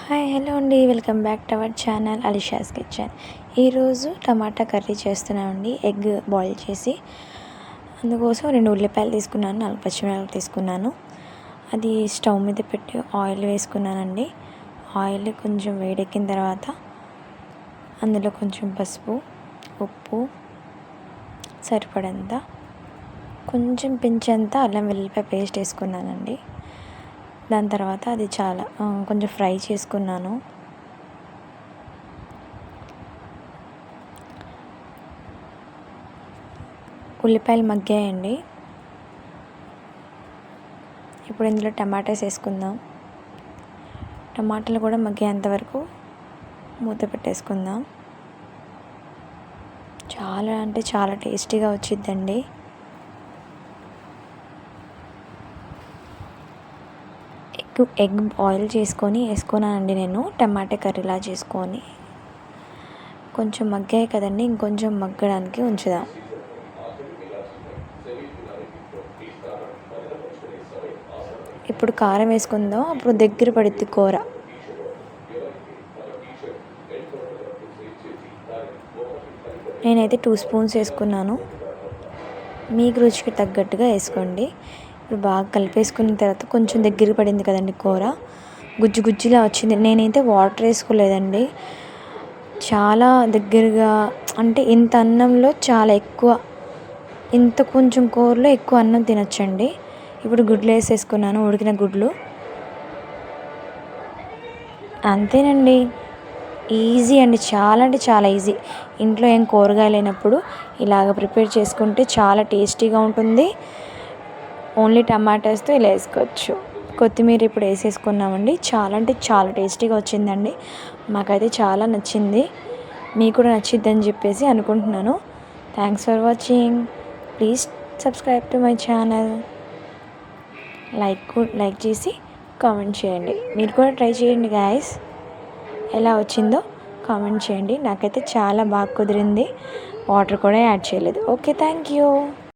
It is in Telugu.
హాయ్ హలో అండి, welcome back to our channel Alisha's kitchen. ఈరోజు టమాటా కర్రీ చేస్తున్నామండి. ఎగ్ బాయిల్ చేసి అందుకోసం 2 ఉల్లిపాయలు తీసుకున్నాను, 4 పచ్చిమిరపకాయలు తీసుకున్నాను. అది స్టవ్ మీద పెట్టి ఆయిల్ వేసుకున్నానండి. ఆయిల్ కొంచెం వేడెక్కిన తర్వాత అందులో కొంచెం పసుపు, ఉప్పు, సరిపడంత, కొంచెం పించంత అల్లం వెల్లుల్లిపాయ పేస్ట్ వేసుకున్నానండి. దాని తర్వాత అది కొంచెం ఫ్రై చేసుకున్నాను. ఉల్లిపాయలు మగ్గాయండి. ఇప్పుడు ఇందులో టమాటాస్ వేసుకుందాం. టమాటాలు కూడా మగ్గేంత వరకు మూత పెట్టేసుకుందాం. చాలా అంటే చాలా టేస్టీగా వచ్చిద్దండి. ఎగ్ బాయిల్ చేసుకొని వేసుకున్నానండి నేను టమాటా కర్రీలా చేసుకొని. కొంచెం మగ్గాయి కదండి, ఇంకొంచెం మగ్గడానికి ఉంచుదాం. ఇప్పుడు కారం వేసుకుందాం, అప్పుడు దగ్గర పడుద్ది కూర. నేనైతే 2 స్పూన్స్ వేసుకున్నాను, మీకు రుచికి తగ్గట్టుగా వేసుకోండి. ఇప్పుడు బాగా కలిపేసుకున్న తర్వాత కొంచెం దగ్గర పడింది కదండి కూర, గుజ్జు గుజ్జులా వచ్చింది. నేనైతే వాటర్ వేసుకోలేదండి. చాలా దగ్గరగా, అంటే ఇంత అన్నంలో చాలా ఎక్కువ, ఇంత కొంచెం కూరలో ఎక్కువ అన్నం తినొచ్చండి. ఇప్పుడు గుడ్లు వేసేసుకున్నాను, ఉడికిన గుడ్లు. అంతేనండి, ఈజీ అండి, చాలా అంటే చాలా ఈజీ. ఇంట్లో ఏం కూరగాయలు లేనప్పుడు ఇలాగ ప్రిపేర్ చేసుకుంటే చాలా టేస్టీగా ఉంటుంది. ఓన్లీ టమాటాస్తో ఇలా వేసుకోవచ్చు. కొత్తిమీర ఇప్పుడు వేసేసుకున్నామండి. చాలా అంటే చాలా టేస్టీగా వచ్చిందండి. మాకైతే చాలా నచ్చింది, మీకు కూడా నచ్చిద్దని చెప్పేసి అనుకుంటున్నాను. Thanks for watching. Please subscribe to my channel. Like చేసి కామెంట్ చేయండి. మీరు కూడా ట్రై చేయండి గాయస్. ఎలా వచ్చిందో కామెంట్ చేయండి. నాకైతే చాలా బాగా కుదిరింది. వాటర్ కూడా యాడ్ చేయలేదు. Okay, thank you.